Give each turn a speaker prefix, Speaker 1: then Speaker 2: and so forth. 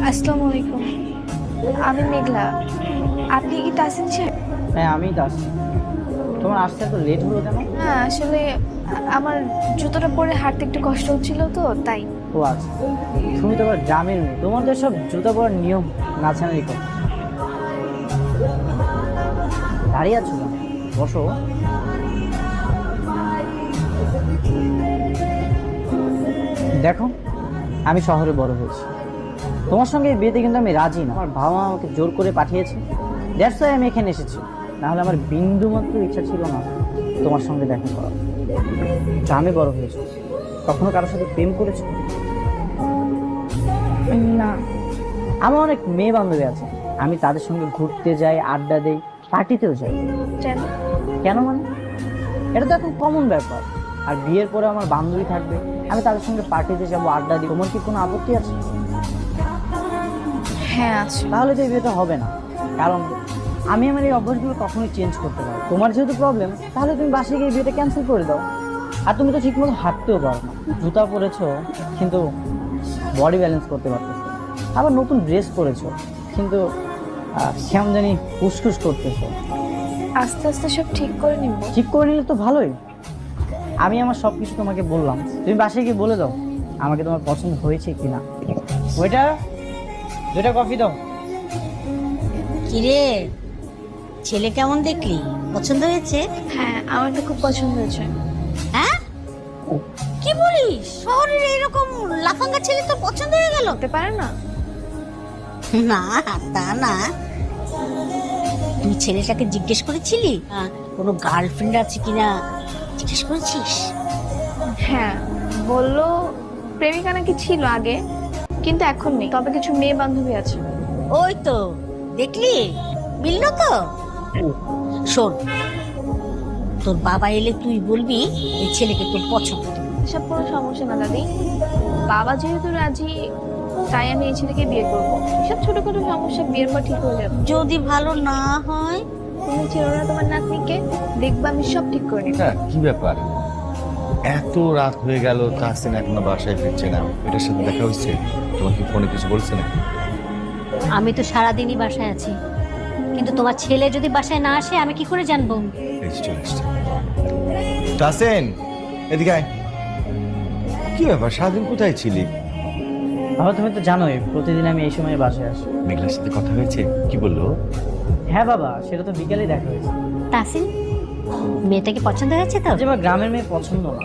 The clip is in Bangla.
Speaker 1: আসসালামু আলাইকুম, আমি মেঘলা। আপনি কি তাসিন সাহেব?
Speaker 2: হ্যাঁ আমি তাসিন। তোমার আসতে এত লেট হলো কেন?
Speaker 1: হ্যাঁ, আসলে আমার জুতোটা পরে হাঁটতে একটু কষ্ট হচ্ছিল তো তাই।
Speaker 2: ও আচ্ছা, তুমি তো আবার গ্রামের মেয়ে, তোমাদের সব জুতা পরার নিয়ম নাচানারি করো। দাঁড়িয়ে আছো না, বসো। দেখো, আমি শহরে বড় হয়েছি, তোমার সঙ্গে এই বিয়েতে কিন্তু আমি রাজি না। আমার বাবা মা আমাকে জোর করে পাঠিয়েছে, দ্যাটস ওয়াই আমি এখানে এসেছি। নাহলে আমার বিন্দু মাত্র ইচ্ছা ছিল না তোমার সঙ্গে দেখা করা। আমি বড় হয়েছি, কখনো কারোর সাথে প্রেম করেছো?
Speaker 1: না।
Speaker 2: আমার অনেক মেয়ে বান্ধবী আছে, আমি তাদের সঙ্গে ঘুরতে যাই, আড্ডা দেই, পার্টিতেও যাই।
Speaker 1: কেন?
Speaker 2: কেন মানে, এটা তো এখন কমন ব্যাপার। আর বিয়ের পরে আমার বান্ধবী থাকবে, আমি তাদের সঙ্গে পার্টিতে যাবো, আড্ডা দিই। তোমার কি কোনো আপত্তি আছে?
Speaker 1: হ্যাঁ আছে।
Speaker 2: তাহলে তো এই বিয়েটা হবে না, কারণ আমি আমার এই অভ্যাসগুলো কখনোই চেঞ্জ করতে পারবো। তোমার যেহেতু প্রবলেম, তাহলে তুমি বাসায় গিয়ে বিয়েটা ক্যান্সেল করে দাও। আর তুমি তো ঠিকমতো হাঁটতেও পারো না, জুতা পরেছো কিন্তু বডি ব্যালেন্স করতে পারতেছো, আবার নতুন ড্রেস পরেছো কিন্তু কেমন জানি ফুসফুস করতেছো।
Speaker 1: আস্তে আস্তে সব ঠিক করে নিব।
Speaker 2: ঠিক করে নিলে তো ভালোই। আমি আমার সব কিছু তোমাকে বললাম, তুমি বাসায় গিয়ে বলে দাও আমাকে তোমার পছন্দ হয়েছে কিনা। ওইটার 2টা কফি দাও।
Speaker 3: কিরে, ছেলে কেমন দেখলি? পছন্দ হয়েছে?
Speaker 1: হ্যাঁ, আমার তো খুব পছন্দ হয়েছে।
Speaker 3: হ্যাঁ, কি বলিস? শহরের এরকম লাফাঙ্গা ছেলে তোর পছন্দ হয়ে গেল?
Speaker 1: হতে পারে না।
Speaker 3: না, তা না। তুই ছেলেটাকে জিজ্ঞেস করেছিলি কোনো গার্লফ্রেন্ড আছে কিনা? জিজ্ঞেস করেছিস?
Speaker 1: হ্যাঁ, বললো প্রেমিকা নাকি ছিল আগে, কিন্তু এখন নেই, তবে কিছু মেয়ে বান্ধবী আছে।
Speaker 3: ওই তো দেখলি, মিললো তো। শোন, তোর বাবা এলে তুই বলবি এই ছেলেকে তোর পছন্দ।
Speaker 1: এসব কোনো সমস্যা না দাদি, বাবা যেহেতু রাজি তাই আমি এই ছেলেকে বিয়ে করবো। সব ছোটখাটো সমস্যা বিয়ের পর ঠিক হয়ে যাবে।
Speaker 3: যদি ভালো না হয়?
Speaker 1: তুমি চেনো না তোমার নাতনিকে, দেখবা আমি সব ঠিক করে নিব।
Speaker 4: কি ব্যাপার, এত রাত হয়ে গেল তাহসিন এখনো বাসায় ফিরছে না? এটার সাথে দেখা হয়েছে? তোমার কি ফোনে কিছু বলছে না?
Speaker 5: আমি তো সারাদিনই বাসায় আছি, কিন্তু তোমার ছেলে যদি বাসায় না আসে আমি কি করে জানবো?
Speaker 4: এই যে চলে আসছে। তাহসিন, এদিকে আয়। কি ব্যাপার, সারাদিন কোথায় ছিলি?
Speaker 2: বাবা তুমি তো জানোই প্রতিদিন আমি এই সময় বাসায় আসি।
Speaker 4: মেঘলার সাথে কথা হয়েছে? কি বললো?
Speaker 2: হ্যাঁ বাবা, সেটা তো বিকালেই দেখা হয়েছে।
Speaker 5: তাসিন, মেয়েটাকে পছন্দ হয়েছে তো?
Speaker 2: যে আমার গ্রামের মেয়ে পছন্দ না,